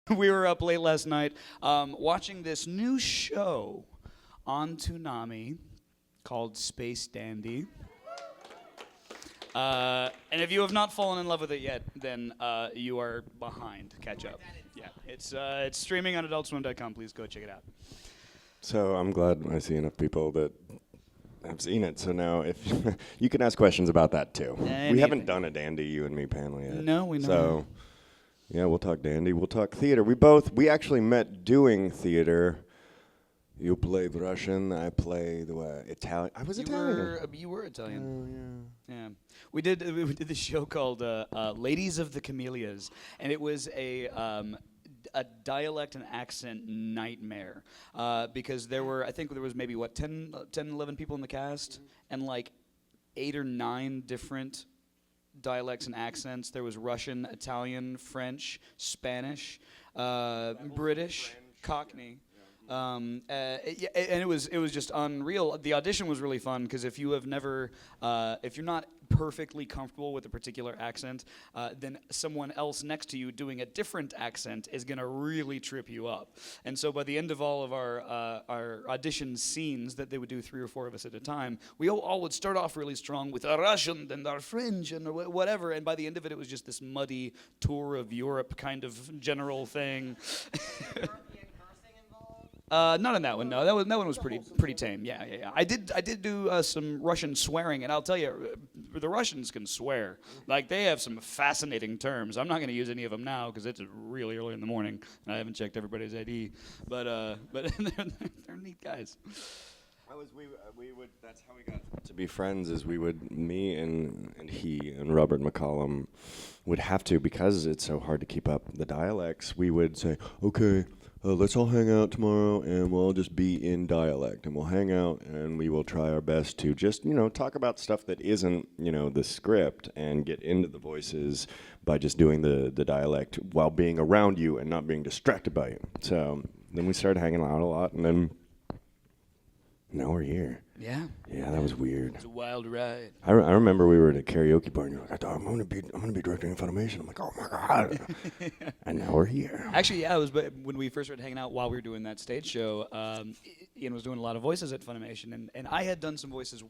We were up late last night watching this new show on Toonami called Space Dandy. And if you have not fallen in love with it yet, then you are behind. Catch up. Yeah, it's streaming on AdultSwim.com. Please go check it out. So I'm glad I see enough people that have seen it. So now, if you can ask questions about that too. Anything. We haven't done a Dandy, you and me panel yet. No, we know. So yeah, we'll talk Dandy. We'll talk theater. We actually met doing theater. You play the Russian. I play the Italian. I was Italian. You were Italian. Oh yeah. Yeah, we did this show called Ladies of the Camellias, and it was a dialect and accent nightmare because I think there was maybe 10, 11 people in the cast, and like 8 or 9 different dialects and accents. There was Russian, Italian, French, Spanish, British, Cockney. And it was just unreal. The audition was really fun because if you're not perfectly comfortable with a particular accent, then someone else next to you doing a different accent is gonna really trip you up. And so by the end of all of our audition scenes that they would do 3 or 4 of us at a time, we all would start off really strong with our Russian and our French and whatever. And by the end of it, it was just this muddy tour of Europe kind of general thing. Not in that one. No, that one was pretty tame. Yeah. I did do some Russian swearing, and I'll tell you, the Russians can swear. Like they have some fascinating terms. I'm not going to use any of them now because it's really early in the morning, and I haven't checked everybody's ID. But they're neat guys. We would. That's how we got to be friends. Is me and he and Robert McCollum would have to, because it's so hard to keep up the dialects. We would say, okay. Let's all hang out tomorrow, and we'll all just be in dialect, and we'll hang out, and we will try our best to just, talk about stuff that isn't, the script, and get into the voices by just doing the dialect while being around you and not being distracted by you. So then we started hanging out a lot, and then now we're here. Yeah. Yeah, that was weird. It's a wild ride. I remember we were at a karaoke bar, and you're like, I thought I'm gonna be directing Funimation. I'm like, oh my god. And now we're here. Actually, yeah, it was when we first started hanging out while we were doing that stage show. Ian was doing a lot of voices at Funimation, and I had done some voices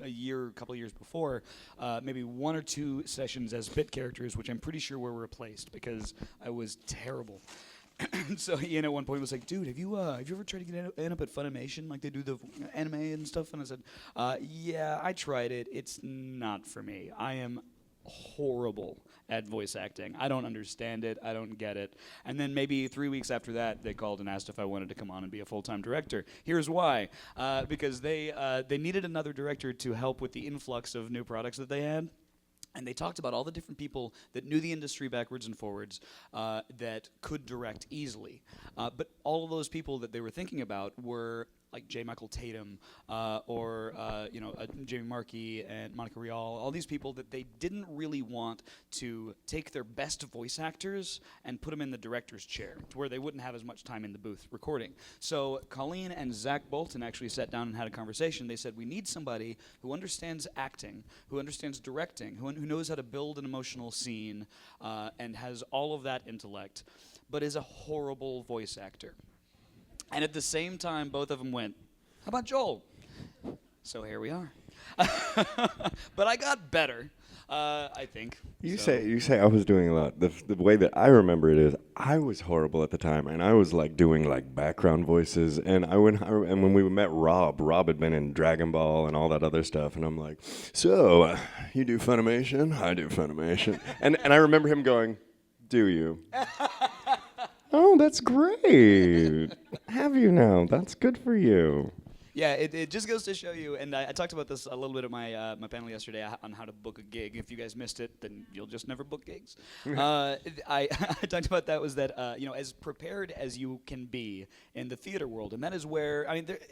a couple of years before, maybe 1 or 2 sessions as bit characters, which I'm pretty sure were replaced because I was terrible. So Ian at one point was like, dude, have you ever tried to end up at Funimation like they do the anime and stuff? And I said, yeah, I tried it. It's not for me. I am horrible at voice acting. I don't understand it. I don't get it. And then maybe 3 weeks after that, they called and asked if I wanted to come on and be a full-time director. Here's why. Because they needed another director to help with the influx of new products that they had. And they talked about all the different people that knew the industry backwards and forwards that could direct easily. But all of those people that they were thinking about were like J. Michael Tatum or Jamie Markey and Monica Rial, all these people that they didn't really want to take their best voice actors and put them in the director's chair to where they wouldn't have as much time in the booth recording. So Colleen and Zach Bolton actually sat down and had a conversation. They said, we need somebody who understands acting, who understands directing, who knows how to build an emotional scene and has all of that intellect, but is a horrible voice actor. And at the same time, both of them went, how about Joel? So here we are. But I got better, I think. You say I was doing a lot. The way that I remember it is I was horrible at the time, and I was like doing like background voices. And when we met Rob had been in Dragon Ball and all that other stuff, and I'm like, so you do Funimation? I do Funimation. and I remember him going, do you? Oh, that's great. Have you now? That's good for you. Yeah, it just goes to show you, and I talked about this a little bit at my panel yesterday on how to book a gig. If you guys missed it, then you'll just never book gigs. I talked about that was that, as prepared as you can be in the theater world, and that is where,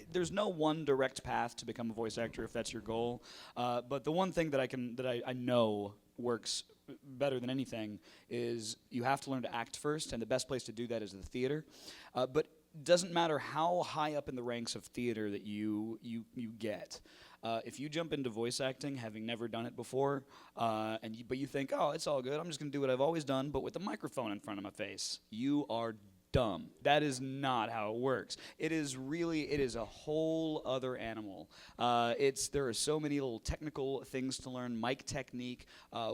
there's no one direct path to become a voice actor if that's your goal. But the one thing that I know works better than anything is you have to learn to act first, and the best place to do that is the theater. But doesn't matter how high up in the ranks of theater that you get. if you jump into voice acting having never done it before, but you think, oh, it's all good, I'm just going to do what I've always done, but with a microphone in front of my face, you are dumb. That is not how it works. It is a whole other animal. There are so many little technical things to learn, mic technique,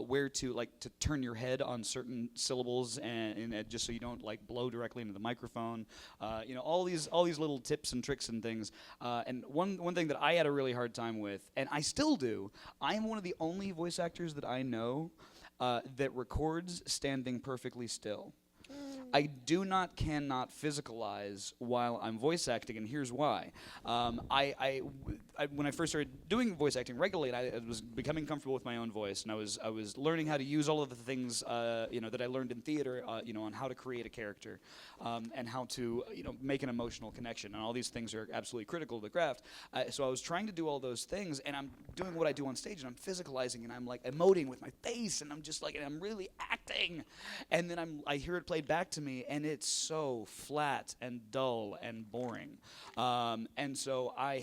where to turn your head on certain syllables and just so you don't like blow directly into the microphone. All these little tips and tricks and things. And one thing that I had a really hard time with, and I still do, I am one of the only voice actors that I know that records standing perfectly still. I cannot physicalize while I'm voice acting, and here's why. When I first started doing voice acting regularly, I was becoming comfortable with my own voice, and I was learning how to use all of the things that I learned in theater, on how to create a character, and how to make an emotional connection, and all these things are absolutely critical to the craft. So I was trying to do all those things, and I'm doing what I do on stage, and I'm physicalizing, and I'm like emoting with my face, and I'm just like, and I'm really acting, and then I hear it played back to me, and it's so flat and dull and boring, and so I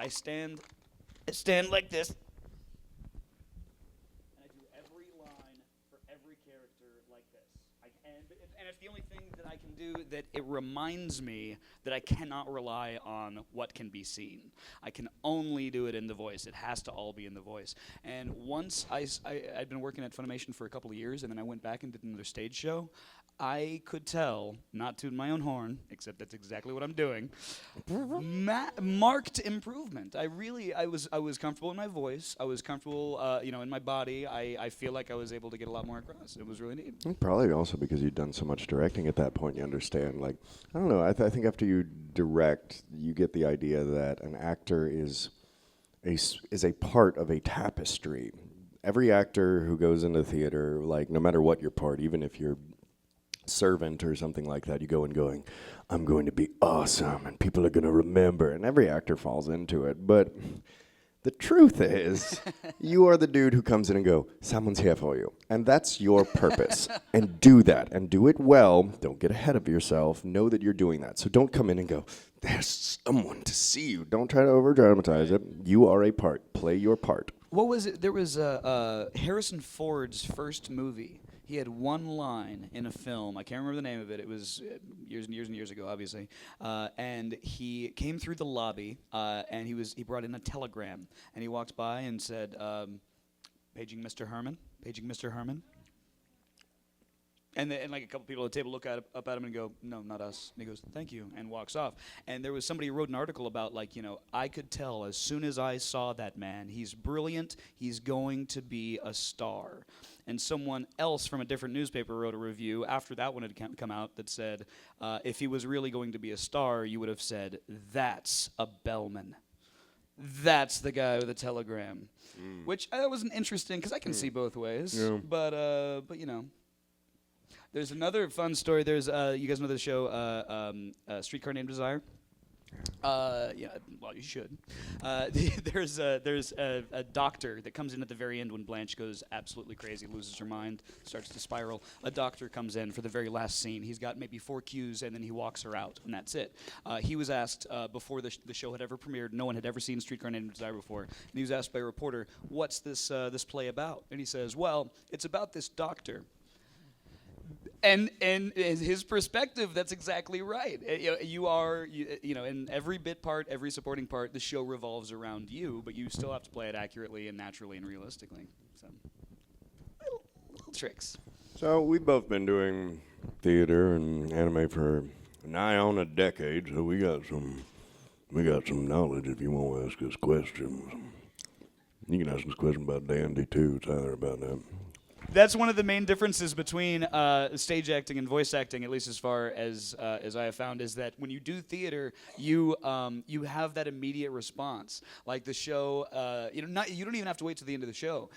stand like this, and I do every line for every character like this. And it's the only thing that I can do that it reminds me that I cannot rely on what can be seen. I can only do it in the voice. It has to all be in the voice. And once I'd been working at Funimation for a couple of years, and then I went back and did another stage show, I could tell, not to my own horn, except that's exactly what I'm doing, marked improvement. I was comfortable in my voice. I was comfortable, in my body. I feel like I was able to get a lot more across. It was really neat. Probably also because you'd done so much directing at that point, you understand. Like, I don't know, I think after you direct, you get the idea that an actor is a part of a tapestry. Every actor who goes into theater, like, no matter what your part, even if you're servant or something like that, you go and going, I'm going to be awesome and people are going to remember, and every actor falls into it. But the truth is, you are the dude who comes in and go, someone's here for you, and that's your purpose. And do that and do it well. Don't get ahead of yourself. Know that you're doing that. So don't come in and go, there's someone to see you. Don't try to over dramatize it. You are a part. Play your part. What was it? There was Harrison Ford's first movie. He had one line in a film. I can't remember the name of it. It was years and years and years ago, obviously. And he came through the lobby, and he brought in a telegram. And he walked by and said, "Paging Mr. Herman, paging Mr. Herman." And like a couple people at the table look up at him and go, "No, not us." And he goes, "Thank you," and walks off. And there was somebody who wrote an article about, I could tell as soon as I saw that man, he's brilliant, he's going to be a star. And someone else from a different newspaper wrote a review after that one had come out that said, if he was really going to be a star, you would have said, that's a bellman. That's the guy with the telegram. Which was an interesting, because I can see both ways. Yeah. But there's another fun story. There's you guys know the show Streetcar Named Desire? Yeah, well, you should. There's a doctor that comes in at the very end when Blanche goes absolutely crazy, loses her mind, starts to spiral. A doctor comes in for the very last scene. He's got maybe 4 cues, and then he walks her out, and that's it. He was asked before the show had ever premiered. No one had ever seen Streetcar Named Desire before. And he was asked by a reporter, "What's this play about?" And he says, "Well, it's about this doctor." And his perspective, that's exactly right. You are in every bit part, every supporting part, the show revolves around you, but you still have to play it accurately and naturally and realistically. So, little tricks. So we've both been doing theater and anime for nigh on a decade, so we got some knowledge if you want to ask us questions. You can ask us questions about Dandy too, Tyler, about that. That's one of the main differences between stage acting and voice acting, at least as far as I have found, is that when you do theater, you have that immediate response. Like the show, you don't even have to wait to the end of the show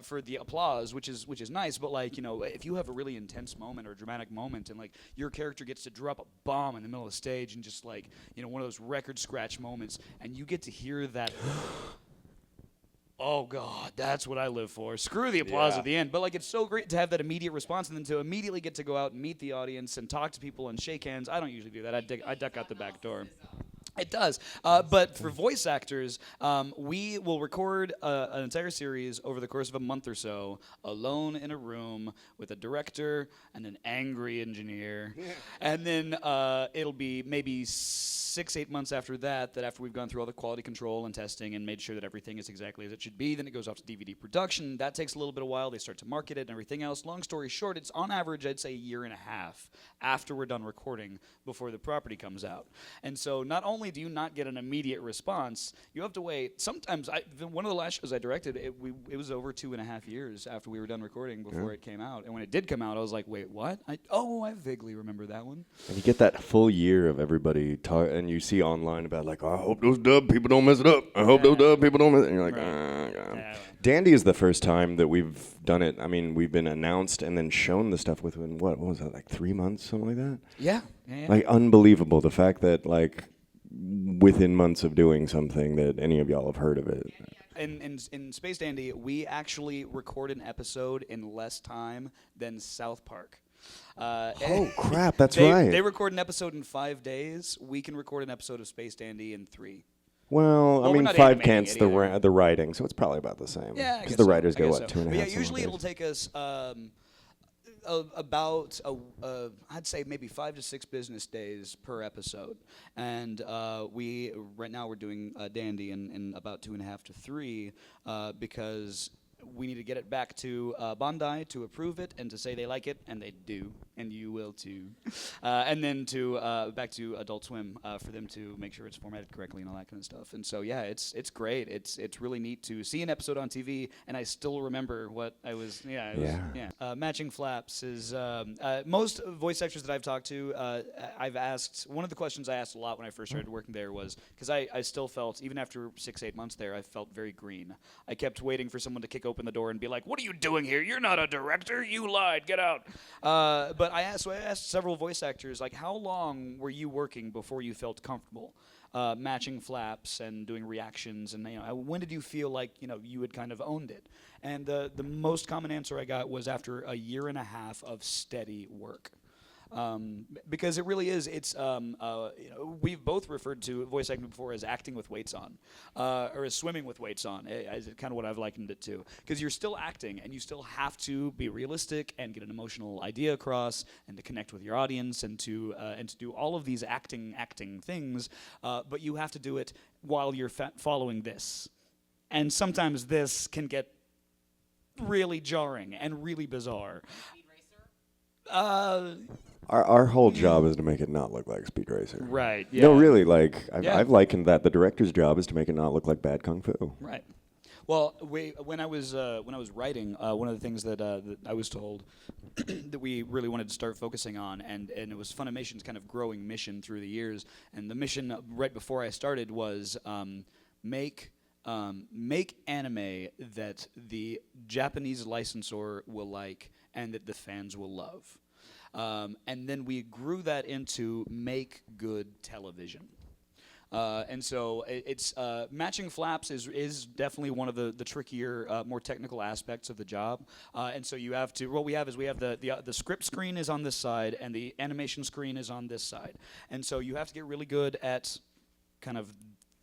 for the applause, which is nice. But if you have a really intense moment or a dramatic moment, and your character gets to drop a bomb in the middle of the stage, and just one of those record scratch moments, and you get to hear that. Oh, God, that's what I live for. Screw the applause at the end. But, it's so great to have that immediate response and then to immediately get to go out and meet the audience and talk to people and shake hands. I don't usually do that. I duck out the back door. It does. But for voice actors, we will record an entire series over the course of a month or so, alone in a room with a director and an angry engineer. And then it'll be maybe 6-8 months after that, after we've gone through all the quality control and testing and made sure that everything is exactly as it should be, then it goes off to DVD production. That takes a little bit of while. They start to market it and everything else. Long story short, it's on average, I'd say, a year and a half after we're done recording before the property comes out. And so not only do you not get an immediate response, you have to wait. Sometimes, one of the last shows I directed, it was over 2.5 years after we were done recording before it came out. And when it did come out, I was like, wait, what? I vaguely remember that one. And you get that full year of everybody talk, and you see online about like, oh, I hope those dub people don't mess it up. I hope those dub people don't mess it up. And you're like, God. Yeah. Dandy is the first time that we've done it. I mean, we've been announced and then shown the stuff within, what was that, like 3 months, something like that? Yeah. Like, unbelievable. The fact that, like, within months of doing something that any of y'all have heard of it. In Space Dandy, we actually record an episode in less time than South Park. Oh, crap, that's they, right. They record an episode in 5 days. We can record an episode of Space Dandy in 3. Well, I we're mean, not 5 animating counts it the either. The writing, so it's probably about the same. Yeah, because the writers go, what, so. 2.5? But yeah, usually it'll take us about I'd say maybe 5 to 6 business days per episode, and right now we're doing Dandy in about 2.5 to 3 because we need to get it back to Bondi to approve it and to say they like it, and they do, and you will too. And then back to Adult Swim for them to make sure it's formatted correctly and all that kind of stuff. And so yeah, it's great. It's really neat to see an episode on TV, and I still remember what I was. Matching Flaps is most voice actors that I've talked to. I've asked one of the questions I asked a lot when I first started working there was because I still felt even after 6-8 months there, I felt very green. I kept waiting for someone to kick open the door and be like, "What are you doing here? You're not a director. You lied. Get out." But I asked several voice actors, like, how long were you working before you felt comfortable matching flaps and doing reactions, and when did you feel like you had kind of owned it? And the most common answer I got was after a year and a half of steady work. Because it really is. It's we've both referred to voice acting before as acting with weights on, or as swimming with weights on. Is kind of what I've likened it to. Because you're still acting, and you still have to be realistic and get an emotional idea across, and to connect with your audience, and to do all of these acting things. But you have to do it while you're following this, and sometimes this can get really jarring and really bizarre. Our whole job is to make it not look like Speed Racer. Right. Yeah. No, really. Like I've likened that the director's job is to make it not look like bad kung fu. Right. Well, when I was writing, one of the things that I was told that we really wanted to start focusing on, and it was Funimation's kind of growing mission through the years, and the mission right before I started was make anime that the Japanese licensor will like and that the fans will love. And then we grew that into make good television. And so it's matching flaps is definitely one of the trickier, more technical aspects of the job. And so you have to. What we have is the script screen is on this side and the animation screen is on this side. And so you have to get really good at kind of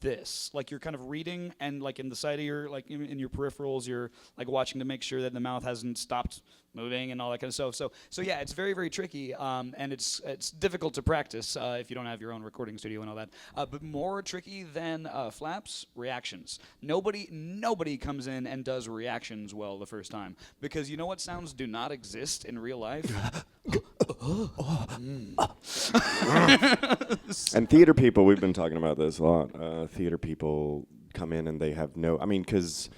this, like you're kind of reading, and like in the side of your, like in your peripherals, you're like watching to make sure that the mouth hasn't stopped moving and all that kind of stuff. So yeah, it's very, very tricky, and it's difficult to practice if you don't have your own recording studio and all that. But more tricky than flaps, reactions. Nobody comes in and does reactions well the first time, because you know what sounds do not exist in real life? And theater people, we've been talking about this a lot. Theater people come in and they have because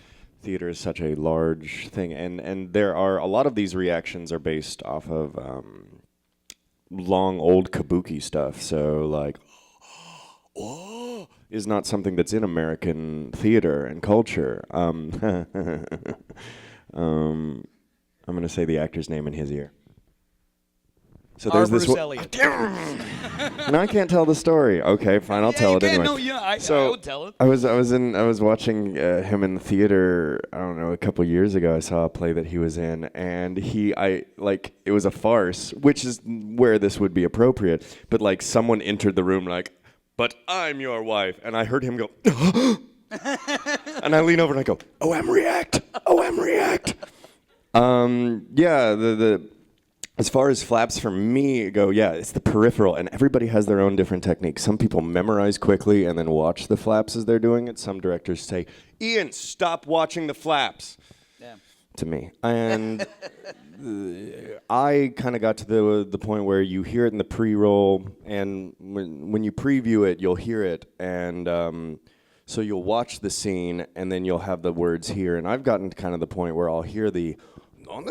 theater is such a large thing, and there are a lot of these reactions are based off of long old kabuki stuff. So like, is not something that's in American theater and culture. I'm going to say the actor's name in his ear. So there's this Elliott. No, I can't tell the story. Okay, fine, I'll tell it anyway. No, yeah, I would tell it. I was watching him in the theater. I don't know, a couple years ago. I saw a play that he was in, and it was a farce, which is where this would be appropriate. But like, someone entered the room like, but I'm your wife. And I heard him go, and I lean over and I go, OM react, OM react. The as far as flaps for me go, it's the peripheral, and everybody has their own different techniques. Some people memorize quickly and then watch the flaps as they're doing it. Some directors say, Ian, stop watching the flaps. Yeah. To me. And I kind of got to the point where you hear it in the pre-roll, and when you preview it, you'll hear it, and so you'll watch the scene, and then you'll have the words here. And I've gotten to kind of the point where I'll hear the and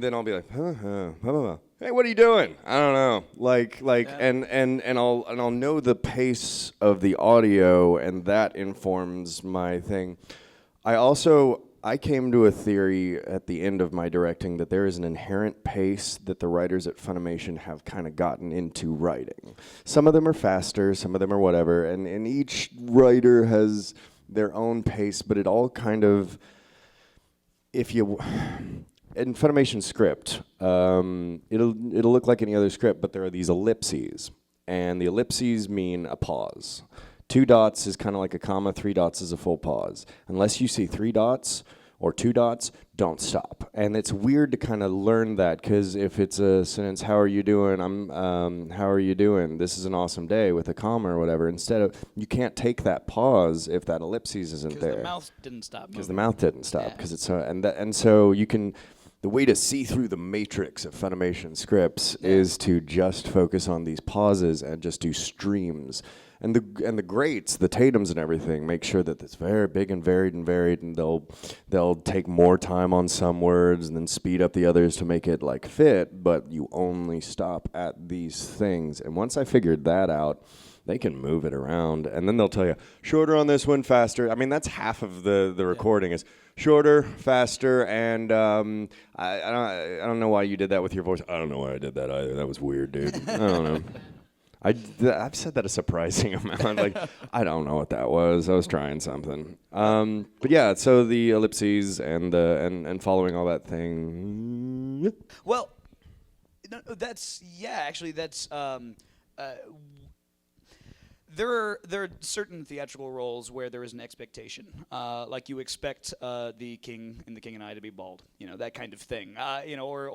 then I'll be like, hey, what are you doing? I don't know. And I'll know the pace of the audio, and that informs my thing. I came to a theory at the end of my directing that there is an inherent pace that the writers at Funimation have kind of gotten into writing. Some of them are faster, some of them are whatever, and each writer has their own pace, but it all kind of, in Funimation script, it'll look like any other script, but there are these ellipses, and the ellipses mean a pause. 2 dots is kind of like a comma, 3 dots is a full pause. Unless you see 3 dots or 2 dots, don't stop. And it's weird to kind of learn that, because if it's a sentence, how are you doing? How are you doing? This is an awesome day, with a comma or whatever. Instead of, you can't take that pause if that ellipses isn't there. Because the mouth didn't stop. Because the mouth didn't stop. Because it's so, and so you can. The way to see through the matrix of Funimation scripts is to just focus on these pauses and just do streams. And the greats, the Tatums and everything, make sure that it's very big and varied, and they'll take more time on some words and then speed up the others to make it like fit, but you only stop at these things. And once I figured that out, they can move it around, and then they'll tell you, shorter on this one, faster. I mean, that's half of the recording is shorter, faster, and I don't know why you did that with your voice. I don't know why I did that either. That was weird, dude. I don't know. I've said that a surprising amount. Like, I don't know what that was. I was trying something. But yeah, so the ellipses and following all that thing. Well, that's there are certain theatrical roles where there is an expectation, like you expect the king in The King and I to be bald, that kind of thing, or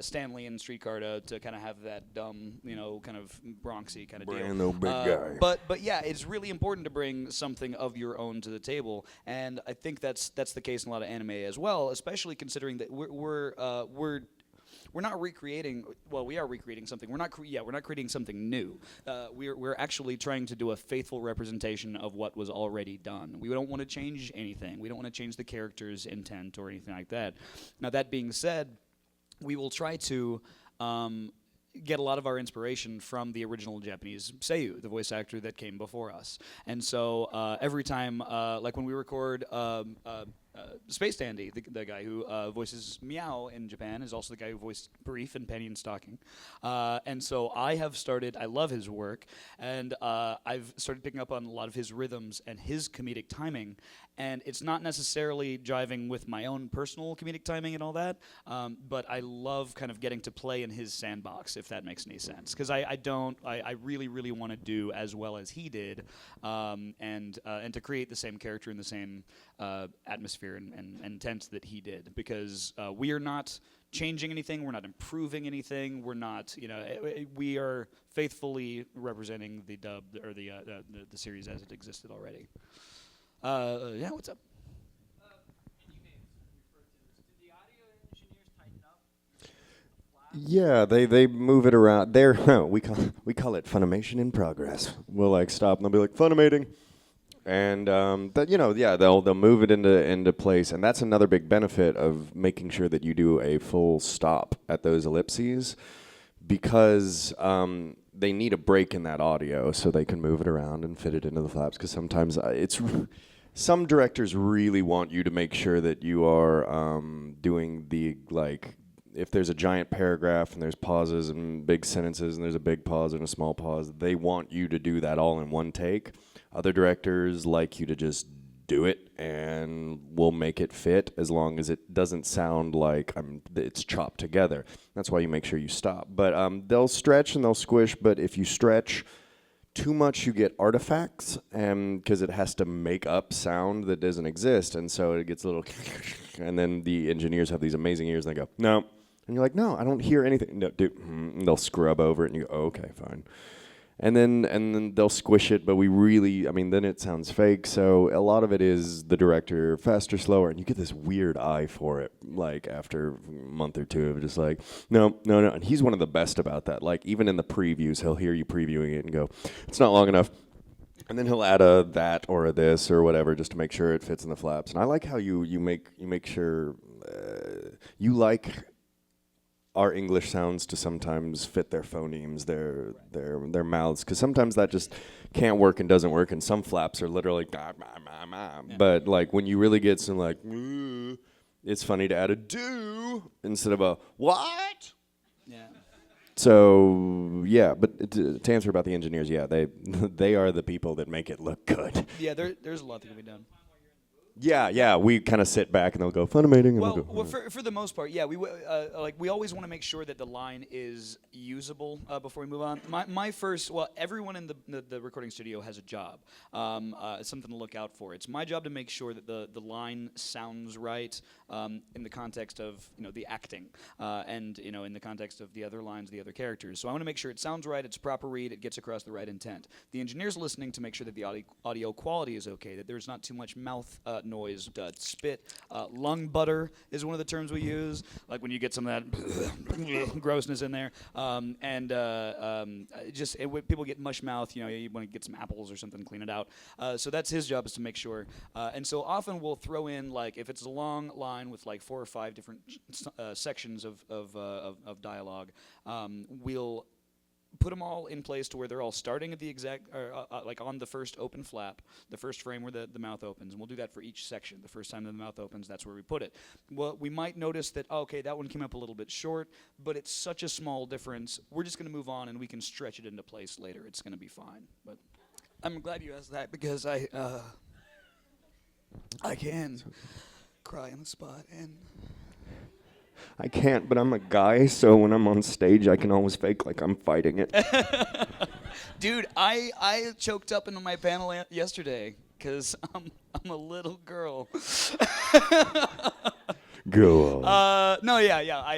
Stanley in Streetcar to kind of have that dumb, kind of Bronxy kind of deal. Brand new big guy. But yeah, it's really important to bring something of your own to the table, and I think that's the case in a lot of anime as well, especially considering that we're not recreating. Well, we are recreating something. We're not creating something new. We're actually trying to do a faithful representation of what was already done. We don't want to change anything. We don't want to change the character's intent or anything like that. Now, that being said, we will try to get a lot of our inspiration from the original Japanese Seiyu, the voice actor that came before us. And so every time, like when we record Space Dandy, the guy who voices Meow in Japan, is also the guy who voiced Brief in Penny and Stocking. And so I love his work, and I've started picking up on a lot of his rhythms and his comedic timing. And it's not necessarily jiving with my own personal comedic timing and all that, but I love kind of getting to play in his sandbox, if that makes any sense. Because I really, really want to do as well as he did, and to create the same character in the same atmosphere and intent that he did. Because we are not changing anything, we're not improving anything, we're not, we are faithfully representing the dub, or the series as it existed already. Yeah, what's up? And you may have referred to this. Did the audio engineers tighten up? Yeah, they move it around. We call it Funimation in progress. We'll like stop and they'll be like Funimating, and they'll move it into place, and that's another big benefit of making sure that you do a full stop at those ellipses, because they need a break in that audio so they can move it around and fit it into the flaps. Because sometimes some directors really want you to make sure that you are doing the, like, if there's a giant paragraph and there's pauses and big sentences and there's a big pause and a small pause, they want you to do that all in one take. Other directors like you to just do it, and we'll make it fit as long as it doesn't sound like it's chopped together. That's why you make sure you stop. But they'll stretch and they'll squish, but if you stretch too much, you get artifacts, because it has to make up sound that doesn't exist, and so it gets a little, and then the engineers have these amazing ears, and they go, no. And you're like, no, I don't hear anything. No, dude. And they'll scrub over it, and you go, oh, okay, fine. And then they'll squish it, but then it sounds fake. So a lot of it is the director, faster, slower, and you get this weird eye for it, like after a month or two of just like, no. And he's one of the best about that. Like even in the previews, he'll hear you previewing it and go, it's not long enough. And then he'll add a that or a this or whatever just to make sure it fits in the flaps. And I like how you make sure you like our English sounds to sometimes fit their phonemes, their mouths, because sometimes that just can't work and doesn't work, and some flaps are literally but like when you really get some like it's funny to add a do instead of a what. Yeah. So yeah, but to answer about the engineers, yeah, they are the people that make it look good. Yeah, there's a lot that can be done. Yeah, we kind of sit back and they'll go Funimating, and Well, we'll go. for the most part, yeah, we always want to make sure that the line is usable before we move on. My first, everyone in the recording studio has a job, something to look out for. It's my job to make sure that the line sounds right in the context of the acting, and in the context of the other lines, the other characters. So I want to make sure it sounds right, it's a proper read, it gets across the right intent. The engineer's listening to make sure that the audio quality is okay, that there's not too much mouth noise, spit. Lung butter is one of the terms we use, like when you get some of that grossness in there. When people get mush mouth, you want to get some apples or something, clean it out. So that's his job, is to make sure. And so often we'll throw in, like, if it's a long line with like 4 or 5 different sections of dialogue, we'll put them all in place to where they're all starting at the exact, like on the first open flap, the first frame where the mouth opens. And we'll do that for each section. The first time that the mouth opens, that's where we put it. Well, we might notice that, okay, that one came up a little bit short, but it's such a small difference. We're just going to move on, and we can stretch it into place later. It's going to be fine. But I'm glad you asked that, because I can cry on the spot, and I can't, but I'm a guy, so when I'm on stage, I can always fake like I'm fighting it. Dude, I choked up into my panel yesterday because I'm a little girl. Go on. No, yeah.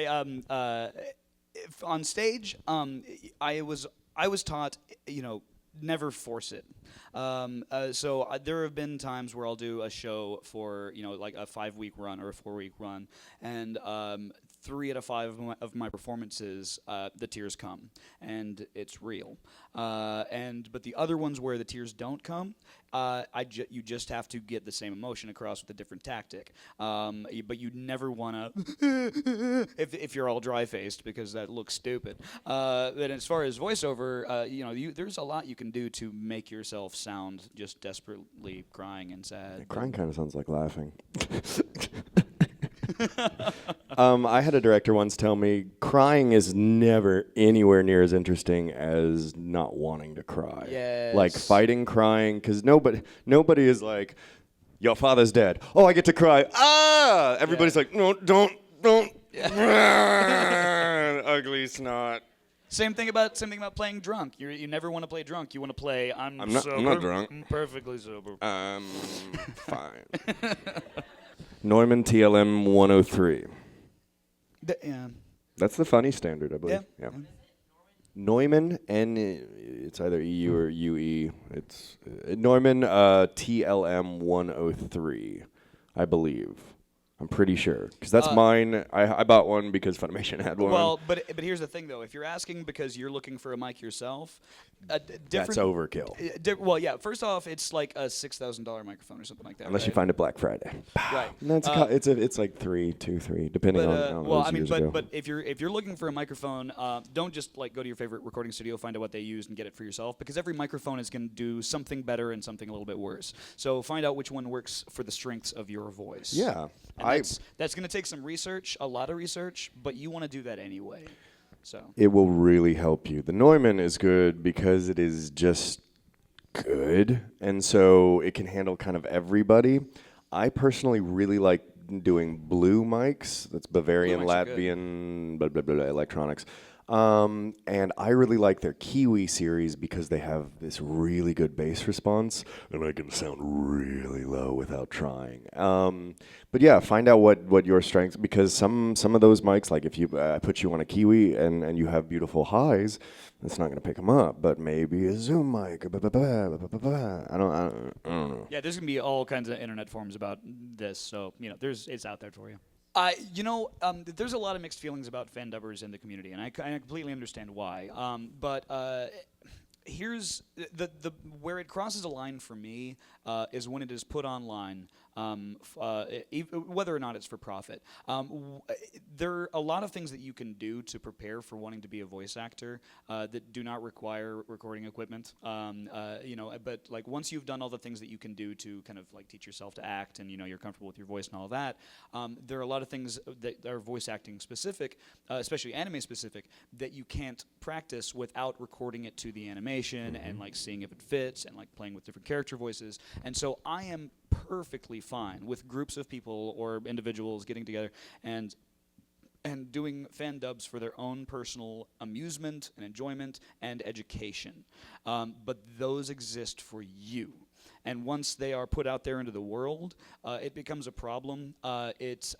On stage, I was taught, never force it. So there have been times where I'll do a show for like a 5-week run or a 4-week run, and 3 out of 5 of my performances, the tears come, and it's real. But the other ones where the tears don't come, you just have to get the same emotion across with a different tactic. But you never want to, if you're all dry-faced, because that looks stupid. But as far as voiceover, there's a lot you can do to make yourself sound just desperately crying and sad. Yeah, crying kind of sounds like laughing. I had a director once tell me crying is never anywhere near as interesting as not wanting to cry. Yes. Like fighting crying, because nobody is like, your father's dead. Oh, I get to cry. Ah! Everybody's like, no, don't. Yeah. Ugly snot. Same thing about playing drunk. You never want to play drunk. You want to play I'm sober. I'm not drunk. I'm perfectly sober. Fine. Neumann TLM 103. Yeah. That's the funny standard, I believe. Yeah. Neumann, it's either EU or UE. It's Neumann TLM 103, I believe. I'm pretty sure, because that's mine. I bought one because Funimation had one. Well, but here's the thing, though. If you're asking because you're looking for a mic yourself, that's overkill. Well, yeah. First off, it's like a $6,000 microphone or something like that. Unless you right? find it Black Friday. Right. No, it's like 3, depending on. Well, I mean, but if you're looking for a microphone, don't just like go to your favorite recording studio, find out what they use, and get it for yourself, because every microphone is going to do something better and something a little bit worse. So find out which one works for the strengths of your voice. Yeah. That's going to take some research, a lot of research, but you want to do that anyway. So it will really help you. The Neumann is good because it is just good, and so it can handle kind of everybody. I personally really like doing blue mics. That's Bavarian, Blue mics are good. Latvian, blah, blah, blah, blah, electronics. And I really like their Kiwi series because they have this really good bass response, and I can sound really low without trying. But yeah, find out what your strengths, because some of those mics, like if you I put you on a Kiwi and you have beautiful highs, it's not going to pick them up. But maybe a Zoom mic, I don't know. Yeah, there's gonna be all kinds of internet forums about this, so it's out there for you. There's a lot of mixed feelings about fan dubbers in the community, and I completely understand why. But here's the where it crosses a line for me is when it is put online, whether or not it's for profit. There are a lot of things that you can do to prepare for wanting to be a voice actor that do not require recording equipment. But like once you've done all the things that you can do to kind of like teach yourself to act, and you're comfortable with your voice and all of that, there are a lot of things that are voice acting specific, especially anime specific, that you can't practice without recording it to the animation and like seeing if it fits and like playing with different character voices. And so I am perfectly fine with groups of people or individuals getting together and doing fan dubs for their own personal amusement and enjoyment and education. But those exist for you. And once they are put out there into the world, it becomes a problem. It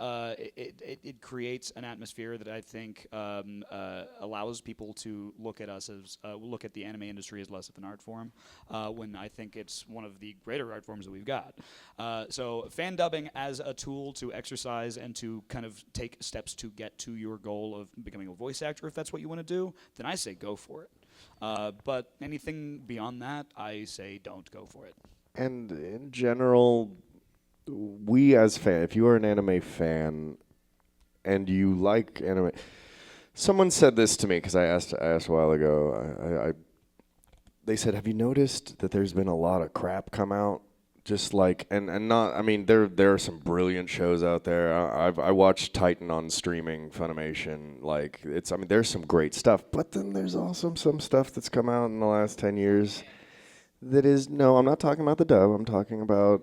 creates an atmosphere that I think allows people to look at us as look at the anime industry as less of an art form, when I think it's one of the greater art forms that we've got. So fan dubbing as a tool to exercise and to kind of take steps to get to your goal of becoming a voice actor, if that's what you want to do, then I say go for it. But anything beyond that, I say don't go for it. And in general, we as fans, if you are an anime fan and you like anime, someone said this to me because I asked a while ago. They said, "Have you noticed that there's been a lot of crap come out?" Just like and not. I mean, there are some brilliant shows out there. I watched Titan on streaming Funimation. Like there's some great stuff, but then there's also some stuff that's come out in the last 10 years. That is I'm not talking about the dub. I'm talking about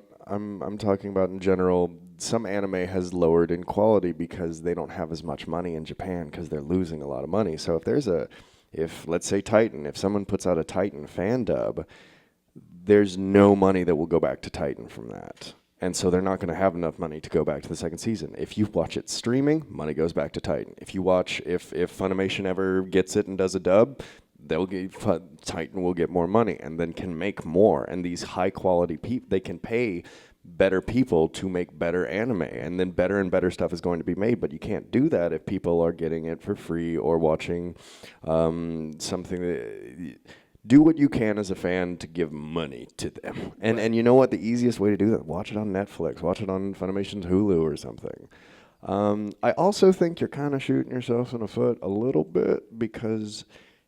in general. Some anime has lowered in quality because they don't have as much money in Japan because they're losing a lot of money. So if let's say Titan, if someone puts out a Titan fan dub, there's no money that will go back to Titan from that. And so they're not going to have enough money to go back to the second season. If you watch it streaming, money goes back to Titan. If Funimation ever gets it and does a dub, Titan will get more money and then can make more. And these high quality people, they can pay better people to make better anime, and then better and better stuff is going to be made. But you can't do that if people are getting it for free or watching something that. Do what you can as a fan to give money to them. And you know what? The easiest way to do that, watch it on Netflix, watch it on Funimation's Hulu or something. I also think you're kind of shooting yourself in the foot a little bit, because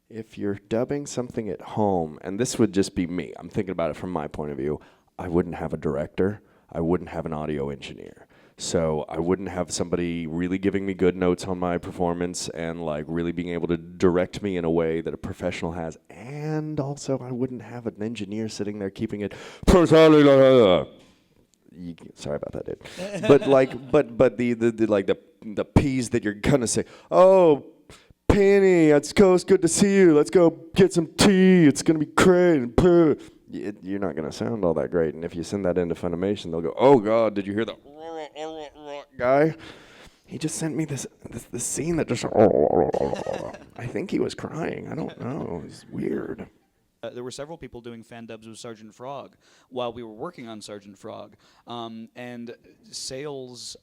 if you're dubbing something at home, and this would just be me, I'm thinking about it from my point of view, I wouldn't have a director, I wouldn't have an audio engineer. So I wouldn't have somebody really giving me good notes on my performance and like really being able to direct me in a way that a professional has. And also I wouldn't have an engineer sitting there keeping it sorry about that, dude. but the P's that you're gonna say, oh, Penny, it's good to see you. Let's go get some tea. It's gonna be great. You're not gonna sound all that great. And if you send that into Funimation, they'll go, oh God, did you hear that guy? He just sent me this scene that just I think he was crying. I don't know. It's weird. There were several people doing fan dubs with Sergeant Frog while we were working on Sergeant Frog, and sales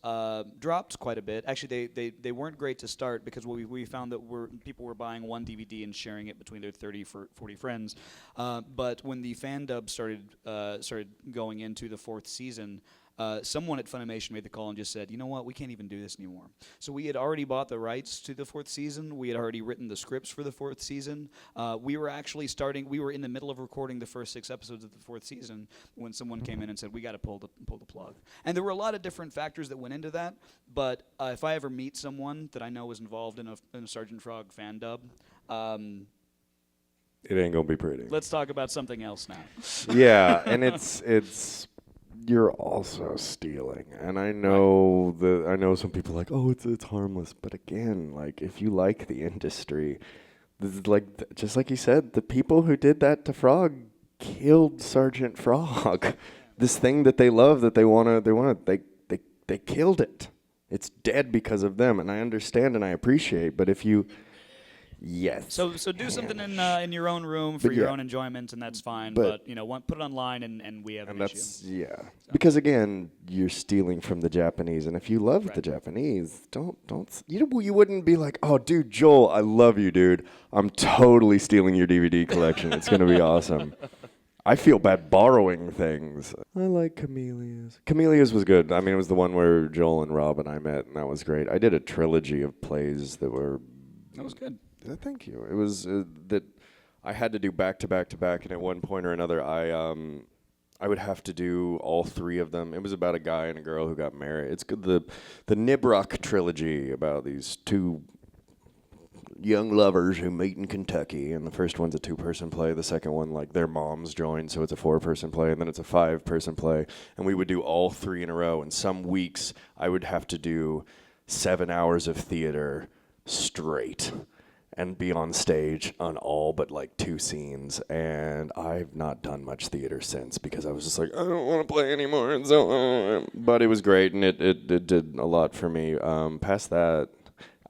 dropped quite a bit. Actually, they weren't great to start because we found that people were buying one DVD and sharing it between their 40 friends. But when the fan dub started going into the fourth season, someone at Funimation made the call and just said, you know what, we can't even do this anymore. So we had already bought the rights to the fourth season. We had already written the scripts for the fourth season. We were in the middle of recording the first 6 episodes of the fourth season when someone came in and said, we got to pull the plug. And there were a lot of different factors that went into that, but if I ever meet someone that I know is involved in a Sergeant Frog fan dub, It ain't gonna be pretty. Let's talk about something else now. Yeah, and it's you're also stealing. And I know some people are like, oh, it's harmless. But again, like if you like the industry, this is like just like you said, the people who did that to Frog killed Sergeant Frog. This thing that they love, that they killed it. It's dead because of them, and I understand and I appreciate. But if you Yes. So do something in your own room for your yeah. own enjoyment, and that's fine. But Put it online, and we have an issue. Because again, you're stealing from the Japanese, and if you love the Japanese, don't you wouldn't be like, oh, dude, Joel, I love you, dude. I'm totally stealing your DVD collection. It's gonna be awesome. I feel bad borrowing things. I like Camellias. Camellias was good. I mean, it was the one where Joel and Rob and I met, and that was great. I did a trilogy of plays that were. That was good. Thank you. It was that I had to do back to back to back, and at one point or another, I would have to do all three of them. It was about a guy and a girl who got married. It's good. The Nibrock trilogy about these two young lovers who meet in Kentucky, and the first one's a 2-person play. The second one, like their moms join, so it's a 4-person play, and then it's a 5-person play. And we would do all three in a row. And some weeks I would have to do 7 hours of theater straight and be on stage on all but like 2 scenes. And I've not done much theater since because I was just like, I don't want to play anymore. And so, but it was great, and it did a lot for me. Past that,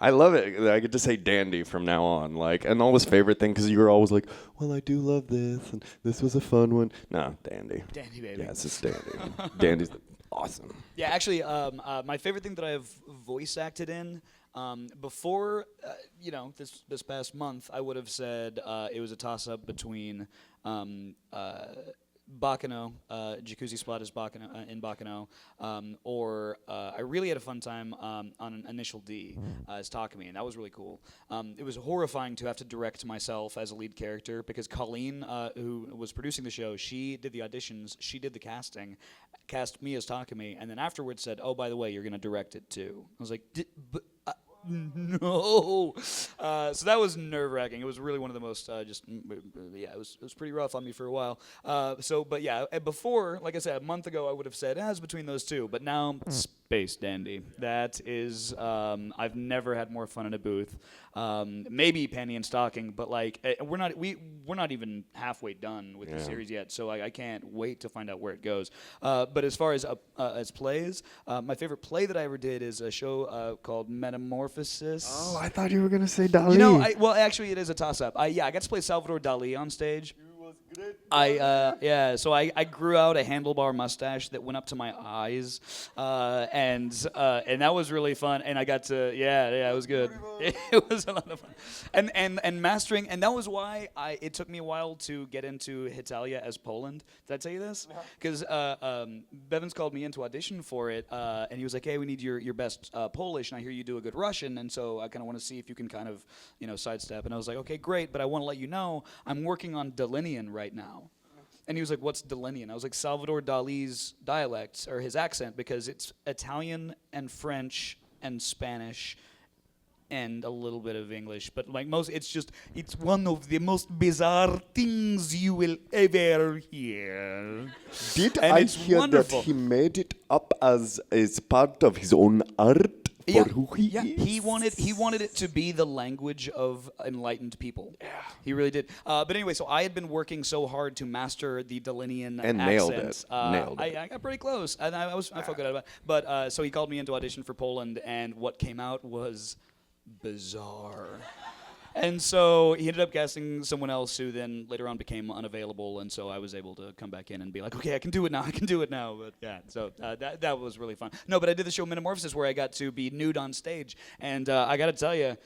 I love it. I get to say dandy from now on. Like, and always favorite thing, because you were always like, well, I do love this, and this was a fun one. No, dandy. Dandy, baby. Yes, it's dandy. Dandy's awesome. Yeah, actually, my favorite thing that I've voice acted in, before, this past month, I would have said it was a toss-up between Bakano, Jacuzzi Splat is Bakano, in Bakano, or I really had a fun time on Initial D as Takumi, and that was really cool. It was horrifying to have to direct myself as a lead character, because Colleen, who was producing the show, she did the auditions, she did the casting, cast me as Takumi, and then afterwards said, oh, by the way, you're going to direct it too. I was like, no. So that was nerve-wracking. It was really one of the most it was pretty rough on me for a while. Before, like I said, a month ago, I would have said, it's between those two. But now, Space Dandy. That is, I've never had more fun in a booth. Maybe Panty and Stocking, but like we're not even halfway done with the series yet. So I can't wait to find out where it goes. But as far as plays, my favorite play that I ever did is a show called Metamorphosis. Oh, I thought you were gonna say Dali. Actually, it is a toss-up. I got to play Salvador Dali on stage. So I grew out a handlebar mustache that went up to my eyes, and that was really fun. And I got to, it was good. It was a lot of fun. And mastering, and that was why it took me a while to get into Hitalia as Poland. Did I tell you this? Because Bevins called me in to audition for it, and he was like, hey, we need your best Polish, and I hear you do a good Russian, and so I kind of want to see if you can kind of, sidestep. And I was like, okay, great, but I want to let you know I'm working on Delinean right now. And he was like, what's Delinean? I was like, Salvador Dali's dialect, or his accent, because it's Italian and French and Spanish and a little bit of English. But like it's one of the most bizarre things you will ever hear. Did and I it's hear wonderful. that he made it up as part of his own art? Who he is? He wanted it to be the language of enlightened people. Yeah, he really did. But anyway, so I had been working so hard to master the Delinean and accent. Nailed it. I got pretty close, and I felt good about it. But so he called me in to audition for Poland, and what came out was bizarre. And so he ended up casting someone else who then later on became unavailable, and so I was able to come back in and be like, okay, I can do it now. But yeah, so that was really fun. No, but I did the show Metamorphosis where I got to be nude on stage, and I got to tell you,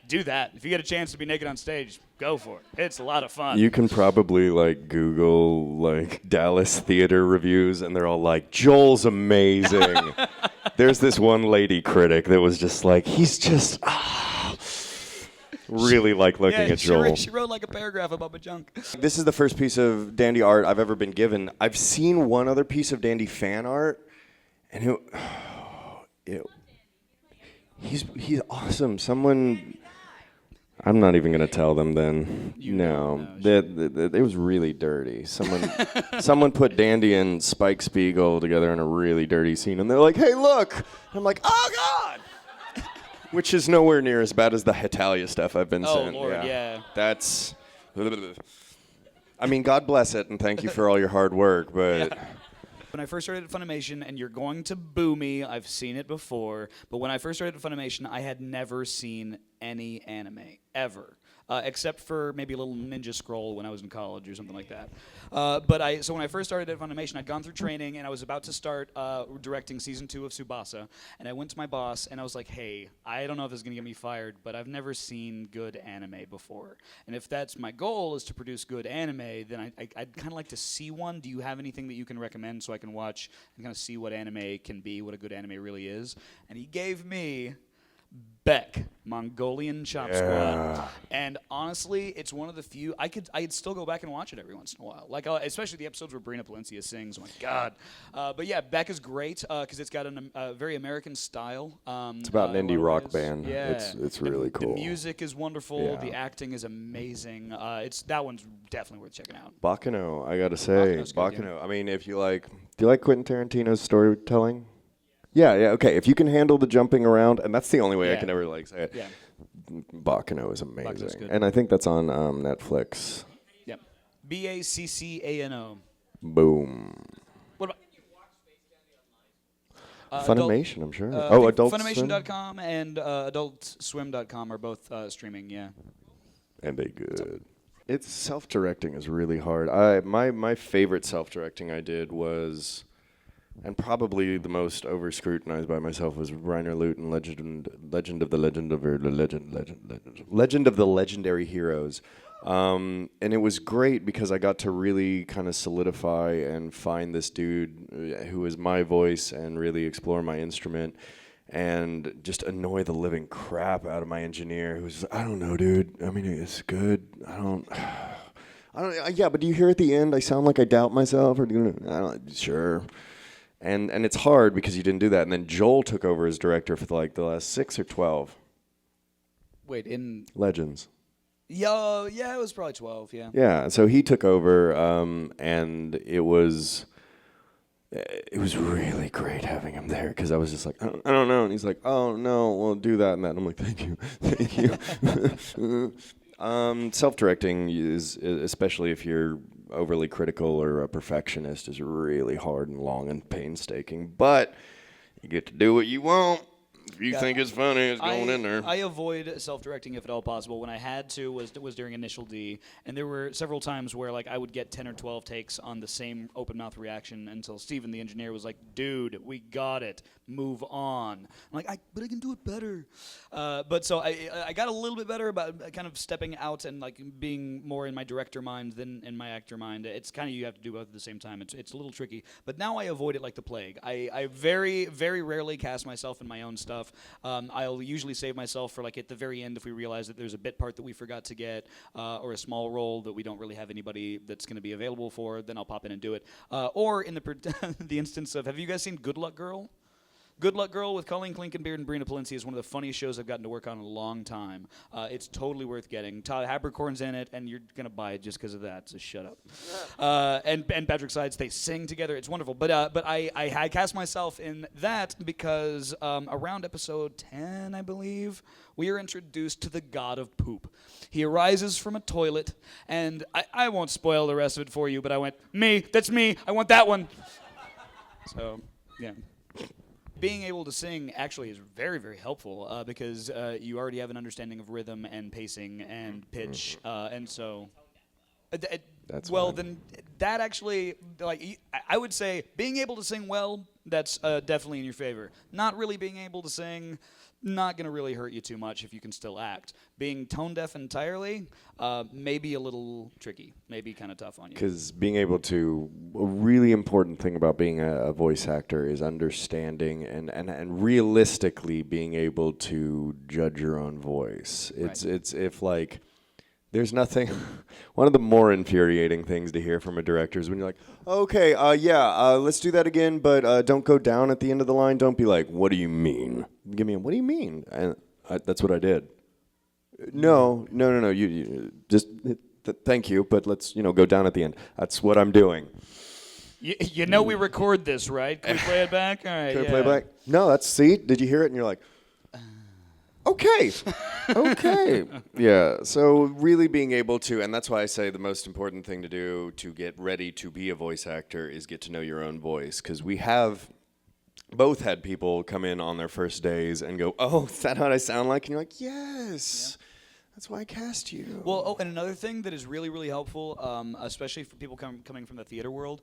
do that. If you get a chance to be naked on stage, go for it. It's a lot of fun. You can probably Google Dallas theater reviews, and they're all like, Joel's amazing. There's this one lady critic that was just like, he's just really looking at Joel. She wrote like a paragraph about my junk. This is the first piece of Dandy art I've ever been given. I've seen one other piece of Dandy fan art, and he's awesome. Someone I'm not even gonna tell them then. You No, don't know, it was really dirty. Someone put Dandy and Spike Spiegel together in a really dirty scene, and they're like, "Hey, look!" I'm like, "Oh God!" Which is nowhere near as bad as the Hitalia stuff I've been Oh, sent. Lord, yeah. That's. I mean, God bless it, and thank you for all your hard work, but. When I first started at Funimation, and you're going to boo me, I've seen it before, but when I first started at Funimation, I had never seen any anime, ever. Except for maybe a little Ninja Scroll when I was in college or something like that. So when I first started at Funimation, I'd gone through training, and I was about to start directing season 2 of Tsubasa, and I went to my boss, and I was like, hey, I don't know if this is going to get me fired, but I've never seen good anime before. And if that's my goal, is to produce good anime, then I'd kind of like to see one. Do you have anything that you can recommend so I can watch and kind of see what anime can be, what a good anime really is? And he gave me Beck, Mongolian Chop Squad, and honestly, it's one of the few I'd still go back and watch it every once in a while. Like especially the episodes where Brina Palencia sings. Oh my God! But yeah, Beck is great because it's got a very American style. It's about an indie rock band. Yeah, It's really cool. The music is wonderful. Yeah. The acting is amazing. That one's definitely worth checking out. Bakano, I gotta say, Bakano's good, yeah. Bakano. I mean, do you like Quentin Tarantino's storytelling? Yeah, okay. If you can handle the jumping around, and that's the only way I Yeah. can ever say it. Yeah. Bakano is Bakano's amazing, good. and I think that's on Netflix. Yep. Baccano. Boom. What about Funimation, I'm sure. I think Adult Swim? Funimation.com and AdultSwim.com are both streaming. Yeah. And they good. It's self-directing is really hard. My favorite self-directing I did was, and probably the most over-scrutinized by myself, was Reiner Luton, Legend of the Legendary Heroes. And it was great because I got to really kind of solidify and find this dude who is my voice and really explore my instrument and just annoy the living crap out of my engineer who's, I don't know, dude. I mean, it's good. Yeah, but do you hear at the end I sound like I doubt myself? Sure. And it's hard because you didn't do that. And then Joel took over as director for the last 6 or 12 Wait, in Legends. yeah, it was probably 12. Yeah. Yeah, so he took over, and it was really great having him there because I was just like, I don't know, and he's like, oh no, we'll do that and that. And I'm like, thank you. Self-directing is, especially if you're overly critical or a perfectionist, is really hard and long and painstaking. But you get to do what you want. If you think it's funny, it's going in there. I avoid self-directing if at all possible. When I had to was during Initial D, and there were several times where I would get 10 or 12 takes on the same open mouth reaction until Steven, the engineer, was like, "Dude, we got it. Move on." I'm like, but I can do it better. But so I got a little bit better about kind of stepping out and being more in my director mind than in my actor mind. It's kind of you have to do both at the same time. It's a little tricky. But now I avoid it like the plague. I very, very rarely cast myself in my own stuff. I'll usually save myself for at the very end if we realize that there's a bit part that we forgot to get or a small role that we don't really have anybody that's going to be available for. Then I'll pop in and do it. Or in the instance of, have you guys seen Good Luck Girl? Good Luck Girl with Colleen Klinkenbeard and Brina Palencia is one of the funniest shows I've gotten to work on in a long time. It's totally worth getting. Todd Haberkorn's in it, and you're going to buy it just because of that, so shut up. And Patrick Sides, they sing together. It's wonderful. But I cast myself in that because around episode 10, I believe, we are introduced to the god of poop. He arises from a toilet, and I won't spoil the rest of it for you, but I went, that's me, I want that one. So, yeah. Being able to sing actually is very, very helpful because you already have an understanding of rhythm and pacing and pitch, and so. That's well, fine. then that actually, I would say, being able to sing well, that's definitely in your favor. Not really being able to sing, not going to really hurt you too much if you can still act. Being tone deaf entirely, maybe a little tricky, maybe kind of tough on you. Because being able to, a really important thing about being a voice actor is understanding and realistically being able to judge your own voice. It's if there's nothing. One of the more infuriating things to hear from a director is when you're like, okay, let's do that again, but don't go down at the end of the line. Don't be like, what do you mean? Give me a, what do you mean? And that's what I did. No. You just thank you, but let's go down at the end. That's what I'm doing. You know we record this, right? Can we play it back? All right. Can I play back? No, see. Did you hear it? And you're like, okay, okay, yeah. So really being able to, and that's why I say the most important thing to do to get ready to be a voice actor is get to know your own voice, because we have both had people come in on their first days and go, "Oh, is that what I sound like?" And you're like, "Yes." Yeah. That's why I cast you. Well, and another thing that is really, really helpful, especially for people coming from the theater world,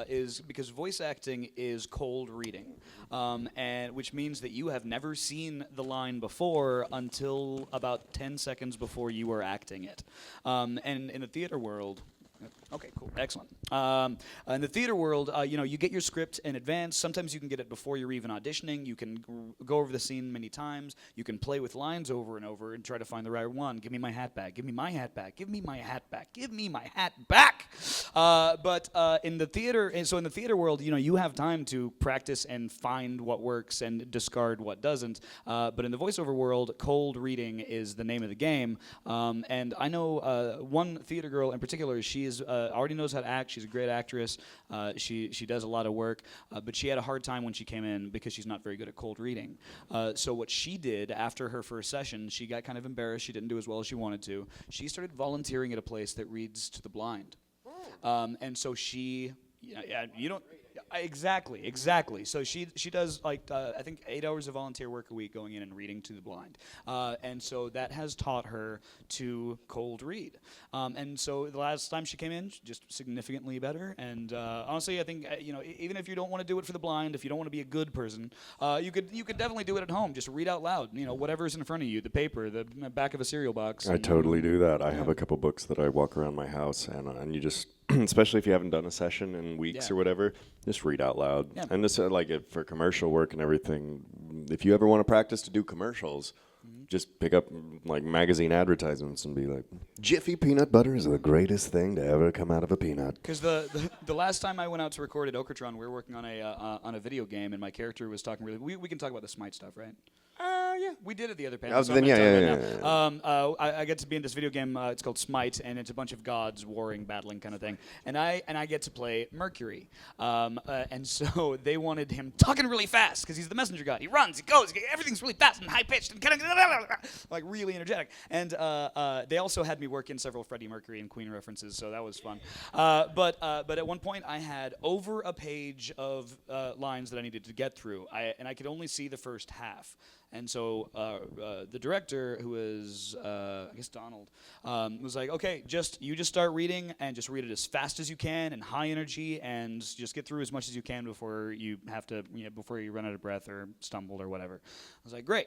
is because voice acting is cold reading, and which means that you have never seen the line before until about 10 seconds before you are acting it. And in the theater world, okay, cool, excellent. In the theater world, you get your script in advance. Sometimes you can get it before you're even auditioning. You can go over the scene many times. You can play with lines over and over and try to find the right one. Give me my hat back. Give me my hat back. Give me my hat back. Give me my hat back. But in the theater world, you have time to practice and find what works and discard what doesn't. But in the voiceover world, cold reading is the name of the game. And I know one theater girl in particular. She is already knows how to act. She's a great actress. She does a lot of work, but she had a hard time when she came in because she's not very good at cold reading. So what she did after her first session, she got kind of embarrassed. She didn't do as well as she wanted to. She started volunteering at a place that reads to the blind. And so you don't. Exactly. So she does I think 8 hours of volunteer work a week going in and reading to the blind, and so that has taught her to cold read. And so the last time she came in, just significantly better. And honestly, I think even if you don't want to do it for the blind, if you don't want to be a good person, you could definitely do it at home. Just read out loud. Whatever's in front of you, the paper, the back of a cereal box. I totally do that. I have a couple books that I walk around my house, and you just. Especially if you haven't done a session in weeks or whatever, just read out loud. Yeah. And this, for commercial work and everything, if you ever want to practice to do commercials, just pick up magazine advertisements and be like, Jiffy peanut butter is the greatest thing to ever come out of a peanut. Because the last time I went out to record at Okratron, we were working on a video game, and my character was talking really. We can talk about the Smite stuff, right? Yeah, we did it the other panel. So I get to be in this video game. It's called Smite, and it's a bunch of gods warring, battling kind of thing. And I get to play Mercury. And so they wanted him talking really fast because he's the messenger god. He runs, he goes, everything's really fast and high pitched and kind of really energetic. And they also had me work in several Freddie Mercury and Queen references, so that was fun. But at one point I had over a page of lines that I needed to get through, and I could only see the first half. And so the director, who is, I guess Donald, was like, okay, you just start reading and just read it as fast as you can and high energy and just get through as much as you can before you have to, before you run out of breath or stumble or whatever. I was like, great.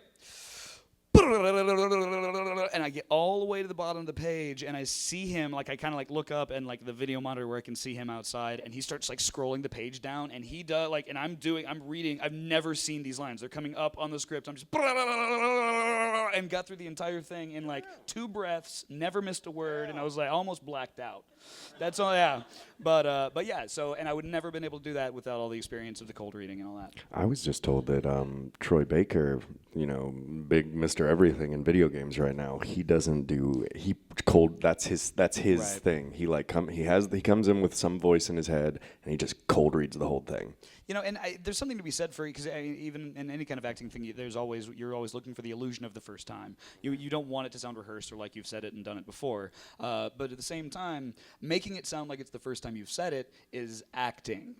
And I get all the way to the bottom of the page, and I see him, I kind of look up, and the video monitor where I can see him outside, and he starts scrolling the page down, and he does and I'm reading. I've never seen these lines. They're coming up on the script. I'm just and got through the entire thing in 2 breaths, never missed a word, and I was almost blacked out. That's all, yeah. But yeah. So, and I would never been able to do that without all the experience of the cold reading and all that. I was just told that Troy Baker, big Mr. Everything in video games right now, he doesn't do that's his right. thing. He comes in with some voice in his head and he just cold reads the whole thing. And there's something to be said for, because even in any kind of acting thing, you're always looking for the illusion of the first time. You don't want it to sound rehearsed or like you've said it and done it before. But at the same time, making it sound like it's the first time you've said it is acting.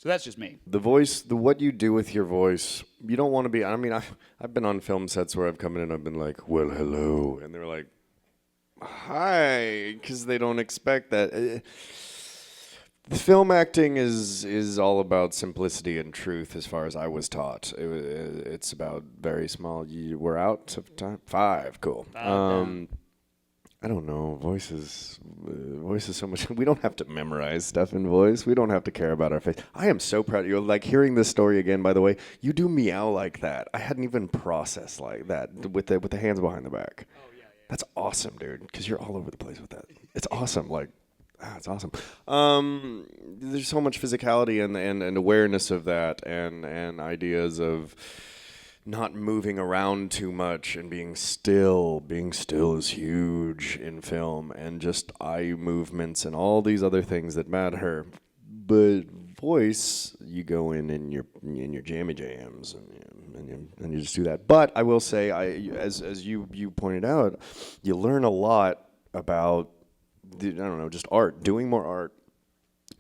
So that's just me. The voice, what you do with your voice, you don't want to be. I mean, I've been on film sets where I've come in and I've been like, well, hello, and they're like, hi, because they don't expect that. Film acting is all about simplicity and truth, as far as I was taught. It's about very small. We're out of time. 5, cool. I don't know. Voice is so much. We don't have to memorize stuff in voice. We don't have to care about our face. I am so proud of you. Hearing this story again, by the way, you do meow like that. I hadn't even processed like that with the hands behind the back. Oh, yeah. That's awesome, dude, because you're all over the place with that. It's awesome. It's awesome. There's so much physicality and awareness of that and ideas of not moving around too much and being still. Being still is huge in film, and just eye movements and all these other things that matter. But voice, you go in your jammy jams and you just do that. But I will say, as you pointed out, you learn a lot about just art. Doing more art,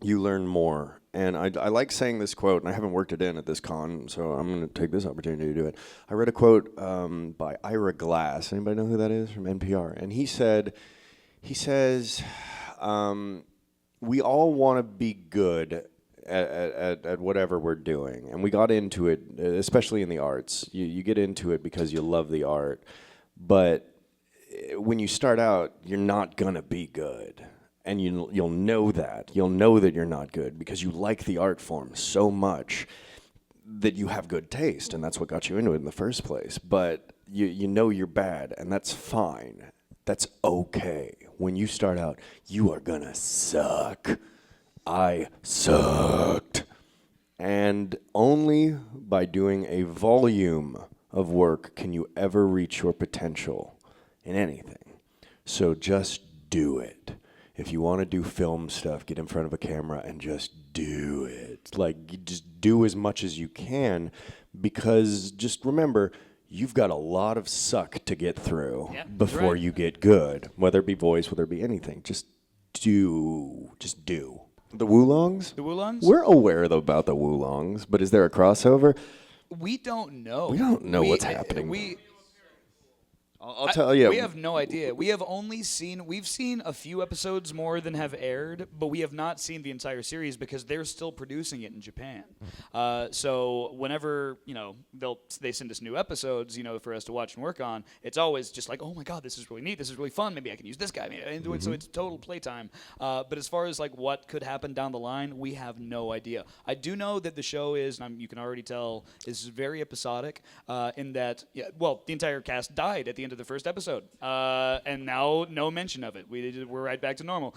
you learn more. And I like saying this quote, and I haven't worked it in at this con, so I'm going to take this opportunity to do it. I read a quote by Ira Glass. Anybody know who that is? From NPR. And he says, we all want to be good at whatever we're doing. And we got into it, especially in the arts. You get into it because you love the art. But when you start out, you're not going to be good. And you'll know that. You'll know that you're not good because you like the art form so much that you have good taste, and that's what got you into it in the first place. But you know you're bad, and that's fine. That's okay. When you start out, you are gonna suck. I sucked. And only by doing a volume of work can you ever reach your potential in anything. So just do it. If you want to do film stuff, get in front of a camera and just do it. Like, you just do as much as you can, because just remember, you've got a lot of suck to get through before you get good, whether it be voice, whether it be anything. Just do. Just do. The Woolongs? The Woolongs? We're aware about the Woolongs, but is there a crossover? We don't know. We don't know what's happening. I'll tell you. We have no idea. We've seen a few episodes more than have aired, but we have not seen the entire series because they're still producing it in Japan. So whenever, they send us new episodes, for us to watch and work on, it's always just like, oh my God, this is really neat. This is really fun. Maybe I can use this guy. So it's total playtime. But as far as like what could happen down the line, we have no idea. I do know that the show is, and you can already tell, is very episodic in that, the entire cast died at the end of the first episode, and now no mention of it. We're right back to normal.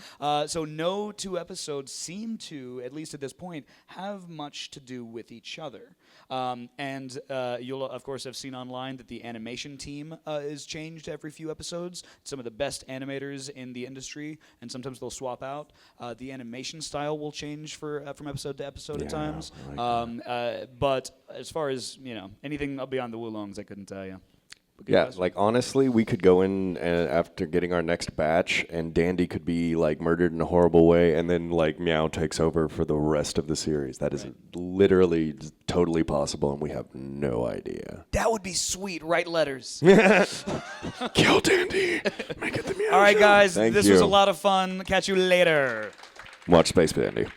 So no two episodes seem to, at least at this point, have much to do with each other. And you'll of course have seen online that the animation team is changed every few episodes. Some of the best animators in the industry, and sometimes they'll swap out. The animation style will change from episode to episode at times. But as far as anything beyond the Woolongs, I couldn't tell you. Like honestly, we could go in after getting our next batch, and Dandy could be like murdered in a horrible way, and then like Meow takes over for the rest of the series. That is literally totally possible, and we have no idea. That would be sweet. Write letters. Kill Dandy. Make it the Meow All right, Show. guys. Thank this you. was a lot of fun. Catch you later. Watch Space Dandy.